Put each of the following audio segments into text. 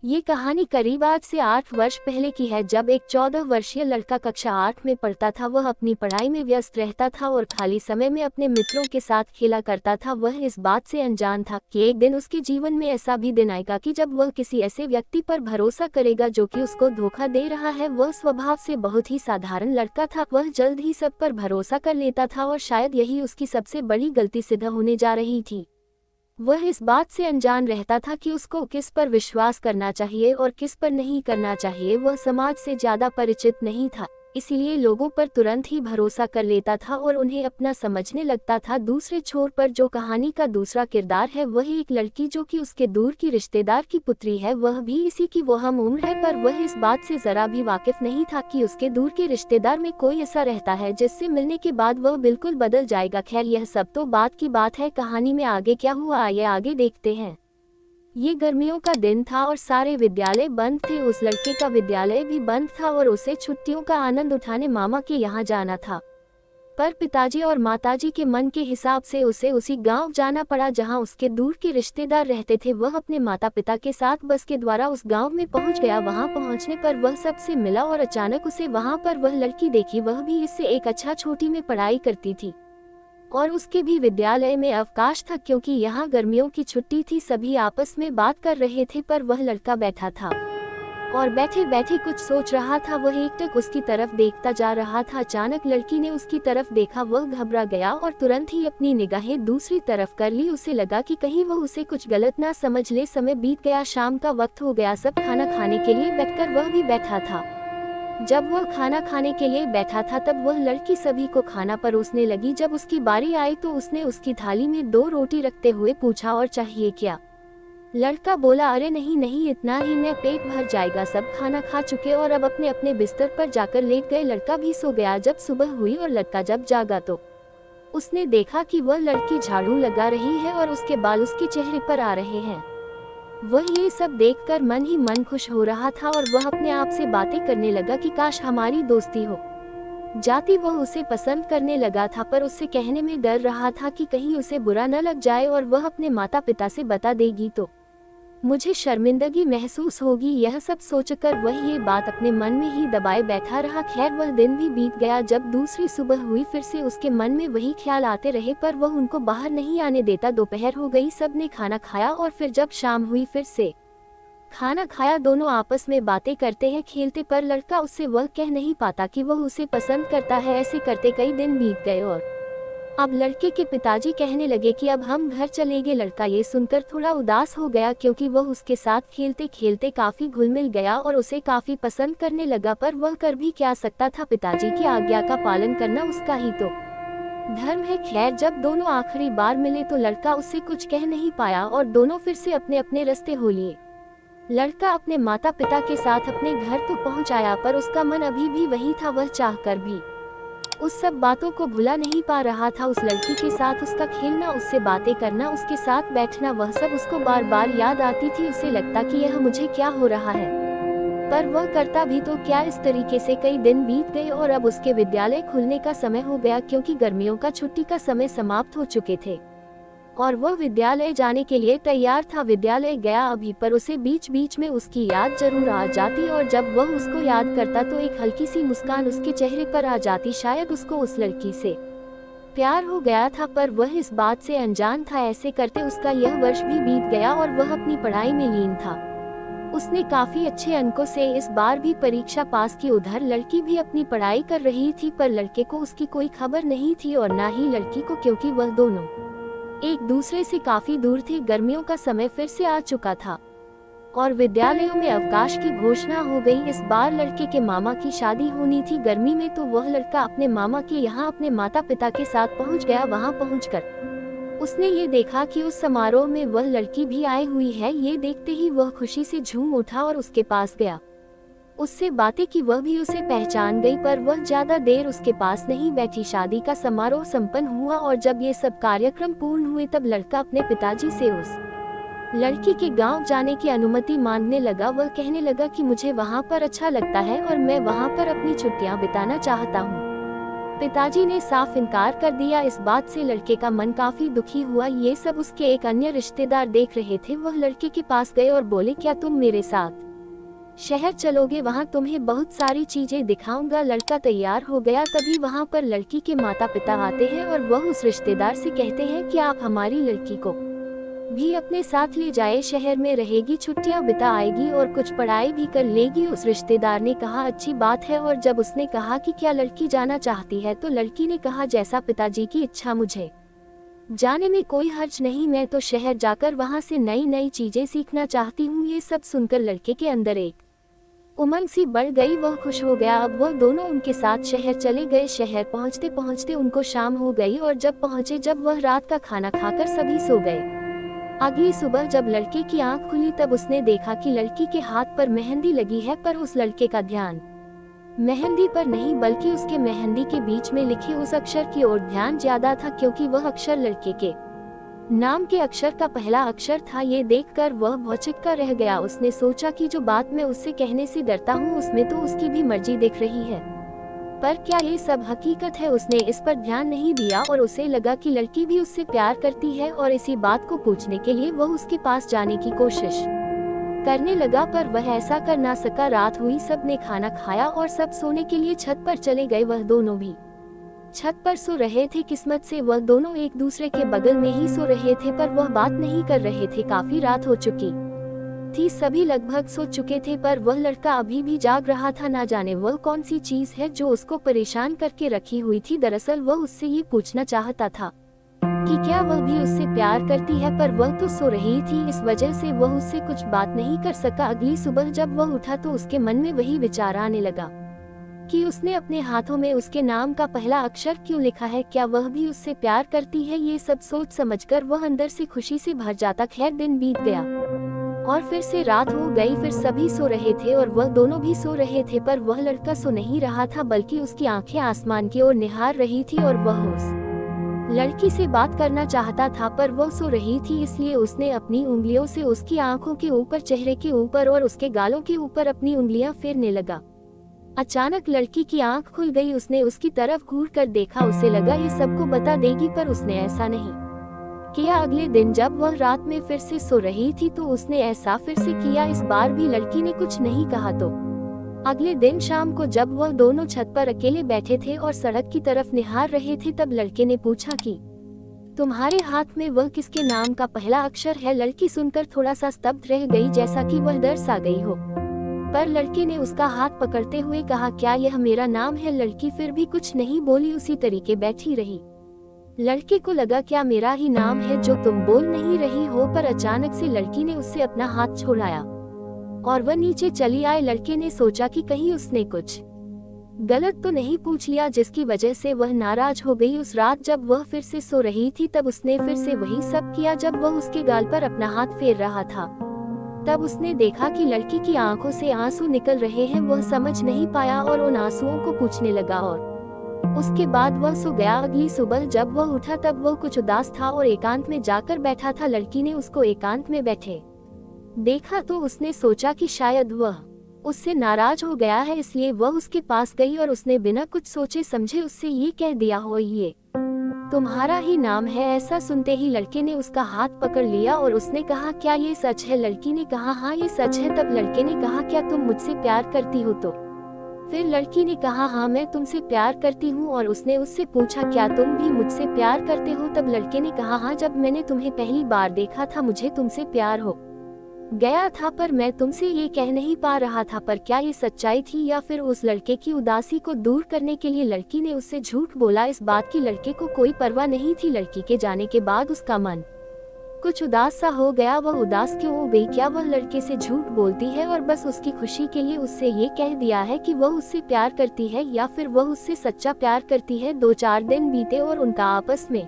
ये कहानी करीब आज से 8 वर्ष पहले की है, जब एक 14 वर्षीय लड़का कक्षा 8 में पढ़ता था। वह अपनी पढ़ाई में व्यस्त रहता था और खाली समय में अपने मित्रों के साथ खेला करता था। वह इस बात से अनजान था कि एक दिन उसके जीवन में ऐसा भी दिन आएगा कि जब वह किसी ऐसे व्यक्ति पर भरोसा करेगा जो कि उसको धोखा दे रहा है। वह स्वभाव से बहुत ही साधारण लड़का था। वह जल्द ही सब पर भरोसा कर लेता था और शायद यही उसकी सबसे बड़ी गलती सिद्ध होने जा रही थी। वह इस बात से अनजान रहता था कि उसको किस पर विश्वास करना चाहिए और किस पर नहीं करना चाहिए। वह समाज से ज्यादा परिचित नहीं था, इसीलिए लोगों पर तुरंत ही भरोसा कर लेता था और उन्हें अपना समझने लगता था। दूसरे छोर पर जो कहानी का दूसरा किरदार है, वह एक लड़की जो कि उसके दूर की रिश्तेदार की पुत्री है। वह भी इसी की वो हम उम्र है, पर वह इस बात से जरा भी वाकिफ नहीं था कि उसके दूर के रिश्तेदार में कोई ऐसा रहता है जिससे मिलने के बाद वह बिल्कुल बदल जाएगा। खैर, यह सब तो बात की बात है। कहानी में आगे क्या हुआ आइए आगे देखते हैं। ये गर्मियों का दिन था और सारे विद्यालय बंद थे। उस लड़के का विद्यालय भी बंद था और उसे छुट्टियों का आनंद उठाने मामा के यहाँ जाना था। पर पिताजी और माताजी के मन के हिसाब से उसे उसी गांव जाना पड़ा जहां उसके दूर के रिश्तेदार रहते थे। वह अपने माता पिता के साथ बस के द्वारा उस गांव में पहुंच गया। वहां पहुंचने पर वह सबसे मिला और अचानक उसे वहां पर वह लड़की देखी। वह भी इससे एक अच्छा छोटी में पढ़ाई करती थी और उसके भी विद्यालय में अवकाश था क्योंकि यहाँ गर्मियों की छुट्टी थी। सभी आपस में बात कर रहे थे, पर वह लड़का बैठा था और बैठे बैठे कुछ सोच रहा था। वह एकटक उसकी तरफ देखता जा रहा था। अचानक लड़की ने उसकी तरफ देखा। वह घबरा गया और तुरंत ही अपनी निगाहें दूसरी तरफ कर ली। उसे लगा कि कहीं वह उसे कुछ गलत ना समझ ले। समय बीत गया, शाम का वक्त हो गया। सब खाना खाने के लिए बैठकर वह भी बैठा था। जब वह खाना खाने के लिए बैठा था तब वह लड़की सभी को खाना परोसने लगी। जब उसकी बारी आई तो उसने उसकी थाली में 2 रोटी रखते हुए पूछा, और चाहिए क्या? लड़का बोला, अरे नहीं नहीं, इतना ही में पेट भर जाएगा। सब खाना खा चुके और अब अपने अपने बिस्तर पर जाकर लेट गए। लड़का भी सो गया। जब सुबह हुई और लड़का जब जागा तो उसने देखा कि वह लड़की झाड़ू लगा रही है और उसके बाल उसके चेहरे पर आ रहे हैं। वह ये सब देखकर मन ही मन खुश हो रहा था और वह अपने आप से बातें करने लगा कि काश हमारी दोस्ती हो जाती। वह उसे पसंद करने लगा था, पर उससे कहने में डर रहा था कि कहीं उसे बुरा न लग जाए और वह अपने माता पिता से बता देगी तो मुझे शर्मिंदगी महसूस होगी। यह सब सोचकर वह ये बात अपने मन में ही दबाए बैठा रहा। खैर, वह दिन भी बीत गया। जब दूसरी सुबह हुई फिर से उसके मन में वही ख्याल आते रहे, पर वह उनको बाहर नहीं आने देता। दोपहर हो गई, सबने खाना खाया और फिर जब शाम हुई फिर से खाना खाया। दोनों आपस में बातें करते हैं, खेलते, पर लड़का उससे वह कह नहीं पाता कि वह उसे पसंद करता है। ऐसे करते कई दिन बीत गए और अब लड़के के पिताजी कहने लगे कि अब हम घर चलेंगे। लड़का ये सुनकर थोड़ा उदास हो गया क्योंकि वह उसके साथ खेलते खेलते काफी घुल मिल गया और उसे काफी पसंद करने लगा, पर वह कर भी क्या सकता था। पिताजी की आज्ञा का पालन करना उसका ही तो धर्म है। खैर, जब दोनों आखिरी बार मिले तो लड़का उससे कुछ कह नहीं पाया और दोनों फिर से अपने अपने रास्ते हो लिए। लड़का अपने माता पिता के साथ अपने घर तो पहुंच आया, पर उसका मन अभी भी वही था। वह चाहकर भी उस सब बातों को भुला नहीं पा रहा था। उस लड़की के साथ उसका खेलना, उससे बातें करना, उसके साथ बैठना, वह सब उसको बार बार याद आती थी। उसे लगता कि यह मुझे क्या हो रहा है, पर वह करता भी तो क्या। इस तरीके से कई दिन बीत गए और अब उसके विद्यालय खुलने का समय हो गया क्योंकि गर्मियों का छुट्टी का समय समाप्त हो चुके थे और वह विद्यालय जाने के लिए तैयार था। विद्यालय गया अभी, पर उसे बीच बीच में उसकी याद जरूर आ जाती और जब वह उसको याद करता तो एक हल्की सी मुस्कान उसके चेहरे पर आ जाती। शायद उसको उस लड़की से प्यार हो गया था, पर वह इस बात से अनजान था। ऐसे करते उसका यह वर्ष भी बीत गया और वह अपनी पढ़ाई में लीन था। उसने काफी अच्छे अंकों से इस बार भी परीक्षा पास की। उधर लड़की भी अपनी पढ़ाई कर रही थी, पर लड़के को उसकी कोई खबर नहीं थी और ना ही लड़की को, क्योंकि वह दोनों एक दूसरे से काफी दूर थे। गर्मियों का समय फिर से आ चुका था और विद्यालयों में अवकाश की घोषणा हो गई। इस बार लड़के के मामा की शादी होनी थी गर्मी में, तो वह लड़का अपने मामा के यहाँ अपने माता पिता के साथ पहुँच गया। वहाँ पहुँचकर उसने ये देखा कि उस समारोह में वह लड़की भी आई हुई है। ये देखते ही वह खुशी से झूम उठा और उसके पास गया, उससे बातें की। वह भी उसे पहचान गई, पर वह ज्यादा देर उसके पास नहीं बैठी। शादी का समारोह संपन्न हुआ और जब ये सब कार्यक्रम पूर्ण हुए तब लड़का अपने पिताजी से उस लड़की के गांव जाने की अनुमति मांगने लगा। वह कहने लगा कि मुझे वहां पर अच्छा लगता है और मैं वहां पर अपनी छुट्टियां बिताना चाहता हूँ। पिताजी ने साफ इनकार कर दिया। इस बात से लड़के का मन काफी दुखी हुआ। ये सब उसके एक अन्य रिश्तेदार देख रहे थे। वह लड़के के पास गए और बोले, क्या तुम मेरे साथ शहर चलोगे? वहाँ तुम्हें बहुत सारी चीजें दिखाऊंगा। लड़का तैयार हो गया। तभी वहाँ पर लड़की के माता पिता आते हैं और वह उस रिश्तेदार से कहते हैं कि आप हमारी लड़की को भी अपने साथ ले जाए, शहर में रहेगी, छुट्टियां बिता आएगी और कुछ पढ़ाई भी कर लेगी। उस रिश्तेदार ने कहा, अच्छी बात है। और जब उसने कहा कि क्या लड़की जाना चाहती है, तो लड़की ने कहा, जैसा पिताजी की इच्छा, मुझे जाने में कोई हर्ज नहीं। मैं तो शहर जाकर वहां से नई नई चीजें सीखना चाहती हूँ। ये सब सुनकर लड़के के अंदर एक उमंग सी बढ़ गई। वह खुश हो गया। अब वह दोनों उनके साथ शहर चले गए। शहर पहुँचते पहुँचते उनको शाम हो गई और जब वह रात का खाना खाकर सभी सो गए। अगली सुबह जब लड़के की आंख खुली तब उसने देखा कि लड़की के हाथ पर मेहंदी लगी है, पर उस लड़के का ध्यान मेहंदी पर नहीं बल्कि उसके मेहंदी के बीच में लिखे उस अक्षर की ओर ध्यान ज्यादा था, क्योंकि वह अक्षर लड़के के नाम के अक्षर का पहला अक्षर था। ये देखकर वह भौचक्का रह गया। उसने सोचा कि जो बात मैं उससे कहने से डरता हूँ, उसमें तो उसकी भी मर्जी दिख रही है, पर क्या ये सब हकीकत है? उसने इस पर ध्यान नहीं दिया और उसे लगा कि लड़की भी उससे प्यार करती है और इसी बात को पूछने के लिए वह उसके पास जाने की कोशिश करने लगा, पर वह ऐसा कर ना सका। रात हुई, सब ने खाना खाया और सब सोने के लिए छत पर चले गए। वह दोनों भी छत पर सो रहे थे। किस्मत से वह दोनों एक दूसरे के बगल में ही सो रहे थे, पर वह बात नहीं कर रहे थे। काफी रात हो चुकी थी, सभी लगभग सो चुके थे, पर वह लड़का अभी भी जाग रहा था। ना जाने वह कौन सी चीज है जो उसको परेशान करके रखी हुई थी। दरअसल वह उससे ये पूछना चाहता था कि क्या वह भी उससे प्यार करती है, पर वह तो सो रही थी, इस वजह से वह उससे कुछ बात नहीं कर सका। अगली सुबह जब वह उठा तो उसके मन में वही विचार आने लगा कि उसने अपने हाथों में उसके नाम का पहला अक्षर क्यों लिखा है, क्या वह भी उससे प्यार करती है? ये सब सोच समझकर वह अंदर से खुशी से भर जाता। खैर, दिन बीत गया और फिर से रात हो गई। फिर सभी सो रहे थे और वह दोनों भी सो रहे थे, पर वह लड़का सो नहीं रहा था, बल्कि उसकी आंखें आसमान की ओर निहार रही थी और वह उस लड़की से बात करना चाहता था, पर वह सो रही थी। इसलिए उसने अपनी उंगलियों से उसकी आंखों के ऊपर, चेहरे के ऊपर और उसके गालों के ऊपर अपनी उंगलियां फेरने लगा। अचानक लड़की की आंख खुल गई। उसने उसकी तरफ घूर कर देखा। उसे लगा ये सबको बता देगी, पर उसने ऐसा नहीं किया। अगले दिन जब वह रात में फिर से सो रही थी तो उसने ऐसा फिर से किया। इस बार भी लड़की ने कुछ नहीं कहा। तो अगले दिन शाम को जब वह दोनों छत पर अकेले बैठे थे और सड़क की तरफ निहार रहे थे, तब लड़के ने पूछा कि तुम्हारे हाथ में वह किसके नाम का पहला अक्षर है? लड़की सुनकर थोड़ा सा स्तब्ध रह गई, जैसा कि वह डर सा गई हो, पर लड़के ने उसका हाथ पकड़ते हुए कहा, क्या यह मेरा नाम है? लड़की फिर भी कुछ नहीं बोली, उसी तरीके बैठी रही। लड़के को लगा, क्या मेरा ही नाम है जो तुम बोल नहीं रही हो? पर अचानक से लड़की ने उससे अपना हाथ छुड़ाया और वह नीचे चली आई। लड़के ने सोचा कि कहीं उसने कुछ गलत तो नहीं पूछ लिया, जिसकी वजह से वह नाराज हो गई। उस रात जब वह फिर से सो रही थी तब उसने फिर से वही सब किया। जब वह उसके गाल पर अपना हाथ फेर रहा था तब उसने देखा कि लड़की की आंखों से आंसू निकल रहे हैं। वह समझ नहीं पाया और उन आंसुओं को पूछने लगा और उसके बाद वह सो गया। अगली सुबह जब वह उठा तब वह कुछ उदास था और एकांत में जाकर बैठा था। लड़की ने उसको एकांत में बैठे देखा तो उसने सोचा कि शायद वह उससे नाराज हो गया है, इसलिए वह उसके पास गई और उसने बिना कुछ सोचे समझे उससे ये कह दिया, हो ये तुम्हारा ही नाम है? ऐसा सुनते ही लड़के ने उसका हाथ पकड़ लिया और उसने कहा, क्या ये सच है? लड़की ने कहा, हाँ ये सच है। तब लड़के ने कहा, क्या तुम मुझसे प्यार करती हो? तो फिर लड़की ने कहा, हाँ मैं तुमसे प्यार करती हूँ। और उसने उससे पूछा, क्या तुम भी मुझसे प्यार करते हो? तब लड़के ने कहा, हाँ जब मैंने तुम्हें पहली बार देखा था मुझे तुमसे प्यार हो गया था, पर मैं तुमसे ये कह नहीं पा रहा था। पर क्या ये सच्चाई थी या फिर उस लड़के की उदासी को दूर करने के लिए लड़की ने उससे झूठ बोला? इस बात की लड़के को कोई परवाह नहीं थी। लड़की के जाने के बाद उसका मन कुछ उदास सा हो गया। वह उदास क्यों हो गई? क्या वह लड़के से झूठ बोलती है और बस उसकी खुशी के लिए उससे ये कह दिया है कि वह उससे प्यार करती है, या फिर वह उससे सच्चा प्यार करती है? 2-4 दिन बीते और उनका आपस में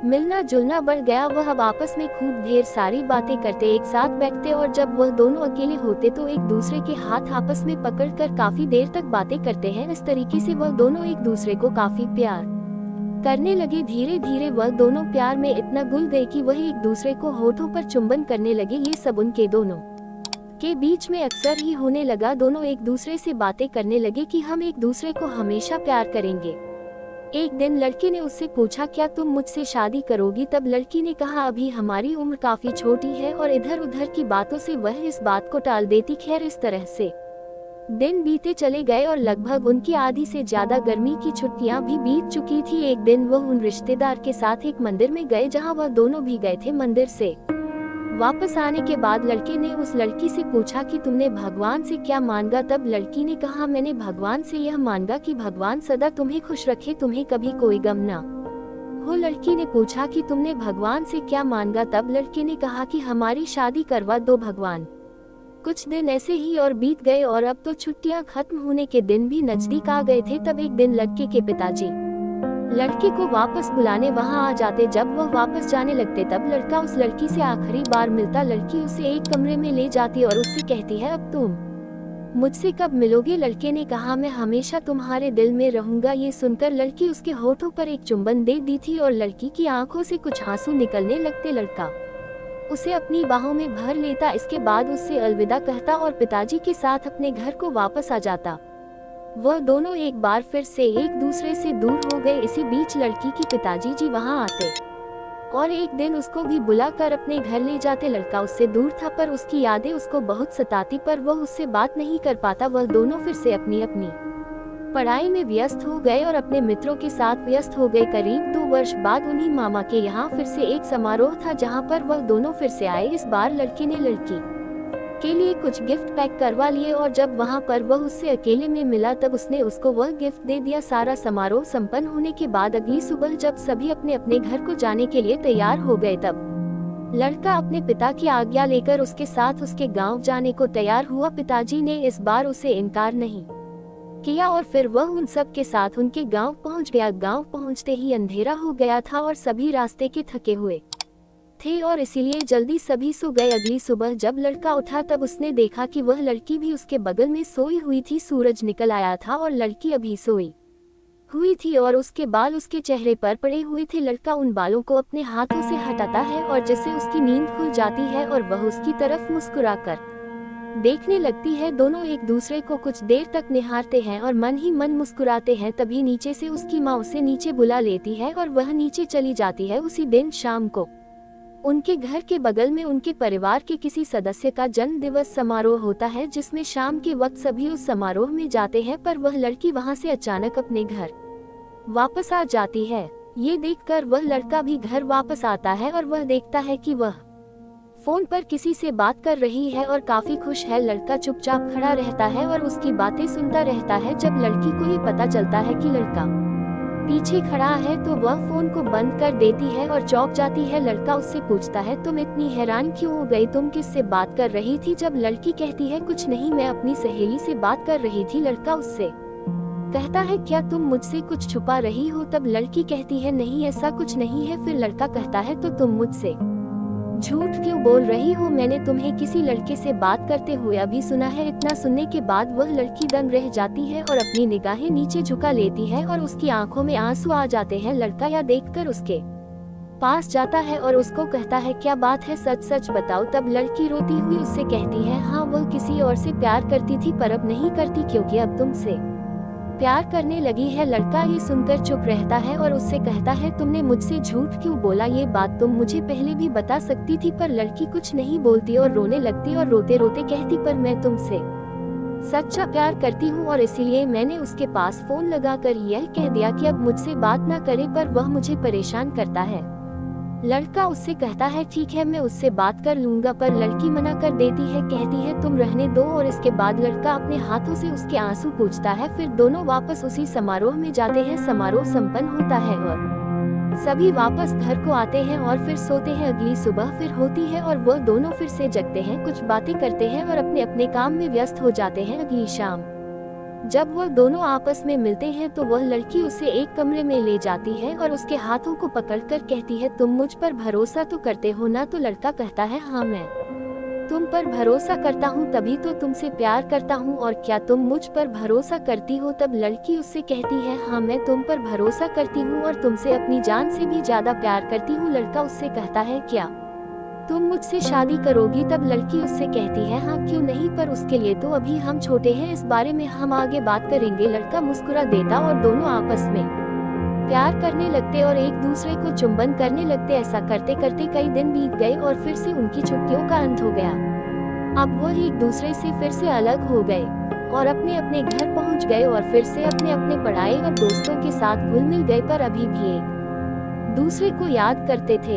मिलना जुलना बढ़ गया। वह अब आपस में खूब ढेर सारी बातें करते, एक साथ बैठते और जब वह दोनों अकेले होते तो एक दूसरे के हाथ आपस में पकड़कर काफी देर तक बातें करते हैं। इस तरीके से वह दोनों एक दूसरे को काफी प्यार करने लगे। धीरे धीरे वह दोनों प्यार में इतना घुल गए कि वह एक दूसरे को होठों पर चुंबन करने लगे। ये सब उनके दोनों के बीच में अक्सर ही होने लगा। दोनों एक दूसरे से बातें करने लगे कि हम एक दूसरे को हमेशा प्यार करेंगे। एक दिन लड़के ने उससे पूछा, क्या तुम मुझसे शादी करोगी? तब लड़की ने कहा, अभी हमारी उम्र काफी छोटी है, और इधर उधर की बातों से वह इस बात को टाल देती। खैर, इस तरह से दिन बीते चले गए और लगभग उनकी आधी से ज्यादा गर्मी की छुट्टियां भी बीत चुकी थी। एक दिन वह उन रिश्तेदार के साथ एक मंदिर में गए, जहां वह दोनों भी गए थे। मंदिर से वापस आने के बाद लड़के ने उस लड़की से पूछा कि तुमने भगवान से क्या मांगा? तब लड़की ने कहा, मैंने भगवान से यह मांगा कि भगवान सदा तुम्हें खुश रखे, तुम्हें कभी कोई गम ना हो। लड़की ने पूछा कि तुमने भगवान से क्या मांगा? तब लड़के ने कहा कि हमारी शादी करवा दो भगवान। कुछ दिन ऐसे ही और बीत गए और अब तो छुट्टियां खत्म होने के दिन भी नजदीक आ गए थे। तब एक दिन लड़के के पिताजी लड़के को वापस बुलाने वहां आ जाते। जब वह वापस जाने लगते तब लड़का उस लड़की से आखिरी बार मिलता। लड़की उसे एक कमरे में ले जाती और उससे कहती है, अब तुम मुझसे कब मिलोगे? लड़के ने कहा, मैं हमेशा तुम्हारे दिल में रहूंगा। ये सुनकर लड़की उसके होठों पर एक चुंबन दे दी थी और लड़की की आंखों से कुछ आंसू निकलने लगते। लड़का उसे अपनी बाहों में भर लेता, इसके बाद उससे अलविदा कहता और पिताजी के साथ अपने घर को वापस आ जाता। वह दोनों एक बार फिर से एक दूसरे से दूर हो गए। इसी बीच लड़की की पिताजी जी वहां आते और एक दिन उसको भी बुलाकर अपने घर ले जाते। लड़का उससे दूर था पर उसकी यादें उसको बहुत सताती, पर वह उससे बात नहीं कर पाता। वह दोनों फिर से अपनी अपनी पढ़ाई में व्यस्त हो गए और अपने मित्रों के साथ व्यस्त हो गए। करीब 2 वर्ष बाद उन्हीं मामा के यहाँ फिर से एक समारोह था, जहाँ पर वह दोनों फिर से आए। इस बार लड़के ने लड़की के लिए कुछ गिफ्ट पैक करवा लिए और जब वहां पर वह उससे अकेले में मिला तब उसने उसको वह गिफ्ट दे दिया। सारा समारोह संपन्न होने के बाद अगली सुबह जब सभी अपने अपने घर को जाने के लिए तैयार हो गए तब लड़का अपने पिता की आज्ञा लेकर उसके साथ उसके गांव जाने को तैयार हुआ। पिताजी ने इस बार उसे इनकार नहीं किया और फिर वह उन सब के साथ उनके गांव पहुंच गया। गांव पहुंचते ही अंधेरा हो गया था और सभी रास्ते के थके हुए थे और इसीलिए जल्दी सभी सो गए। अगली सुबह जब लड़का उठा तब उसने देखा कि वह लड़की भी उसके बगल में सोई हुई थी। सूरज निकल आया था और लड़की अभी सोई हुई थी और उसके बाल उसके चेहरे पर पड़े हुए थे। लड़का उन बालों को अपने हाथों से हटाता है और जिससे उसकी नींद खुल जाती है और वह उसकी तरफ मुस्कुराकर देखने लगती है। दोनों एक दूसरे को कुछ देर तक निहारते हैं और मन ही मन मुस्कुराते हैं। तभी नीचे से उसकी माँ उसे नीचे बुला लेती है और वह नीचे चली जाती है। उसी दिन शाम को उनके घर के बगल में उनके परिवार के किसी सदस्य का जन्म दिवस समारोह होता है, जिसमें शाम के वक्त सभी उस समारोह में जाते हैं। पर वह लड़की वहां से अचानक अपने घर वापस आ जाती है। ये देखकर वह लड़का भी घर वापस आता है और वह देखता है कि वह फोन पर किसी से बात कर रही है और काफी खुश है। लड़का चुपचाप खड़ा रहता है और उसकी बातें सुनता रहता है। जब लड़की को ये पता चलता है कि लड़का पीछे खड़ा है तो वह फोन को बंद कर देती है और चौंक जाती है। लड़का उससे पूछता है, तुम इतनी हैरान क्यों हो गई? तुम किससे बात कर रही थी? जब लड़की कहती है, कुछ नहीं, मैं अपनी सहेली से बात कर रही थी। लड़का उससे कहता है, क्या तुम मुझसे कुछ छुपा रही हो? तब लड़की कहती है, नहीं ऐसा कुछ नहीं है। फिर लड़का कहता है, तो तुम मुझसे झूठ क्यों बोल रही हो? मैंने तुम्हें किसी लड़के से बात करते हुए अभी सुना है। इतना सुनने के बाद वह लड़की दंग रह जाती है और अपनी निगाहें नीचे झुका लेती है और उसकी आंखों में आंसू आ जाते हैं। लड़का यह देखकर उसके पास जाता है और उसको कहता है, क्या बात है, सच सच बताओ। तब लड़की रोती हुई उससे कहती है, हाँ वह किसी और से प्यार करती थी पर अब नहीं करती, क्योंकि अब तुमसे प्यार करने लगी है। लड़का ये सुनकर चुप रहता है और उससे कहता है, तुमने मुझसे झूठ क्यों बोला? ये बात तुम मुझे पहले भी बता सकती थी। पर लड़की कुछ नहीं बोलती और रोने लगती और रोते रोते कहती, पर मैं तुमसे सच्चा प्यार करती हूँ और इसीलिए मैंने उसके पास फोन लगाकर यह कह दिया कि अब मुझसे बात ना करे, पर वह मुझे परेशान करता है। लड़का उससे कहता है, ठीक है मैं उससे बात कर लूंगा, पर लड़की मना कर देती है, कहती है तुम रहने दो। और इसके बाद लड़का अपने हाथों से उसके आंसू पोंछता है। फिर दोनों वापस उसी समारोह में जाते हैं। समारोह संपन्न होता है और सभी वापस घर को आते हैं और फिर सोते हैं। अगली सुबह फिर होती है और वह दोनों फिर से जगते हैं, कुछ बातें करते हैं और अपने अपने काम में व्यस्त हो जाते हैं। अगली शाम जब वह दोनों आपस में मिलते हैं तो वह लड़की उसे एक कमरे में ले जाती है और उसके हाथों को पकड़कर कहती है, तुम मुझ पर भरोसा तो करते हो ना? तो लड़का कहता है, हाँ मैं तुम पर भरोसा करता हूँ, तभी तो तुमसे प्यार करता हूँ। और क्या तुम मुझ पर भरोसा करती हो? तब लड़की उससे कहती है, हाँ मैं तुम पर भरोसा करती हूँ और तुमसे अपनी जान से भी ज्यादा प्यार करती हूँ। लड़का उससे कहता है, क्या तुम मुझसे शादी करोगी? तब लड़की उससे कहती है, हाँ क्यों नहीं, पर उसके लिए तो अभी हम छोटे हैं, इस बारे में हम आगे बात करेंगे। लड़का मुस्कुरा देता और दोनों आपस में प्यार करने लगते और एक दूसरे को चुंबन करने लगते। ऐसा करते करते कई दिन बीत गए और फिर से उनकी छुट्टियों का अंत हो गया। अब वो एक दूसरे से फिर से अलग हो गए और अपने अपने घर पहुंच गए और फिर से अपने अपने पढ़ाई और दोस्तों के साथ घुल मिल गए, पर अभी भी एक दूसरे को याद करते थे।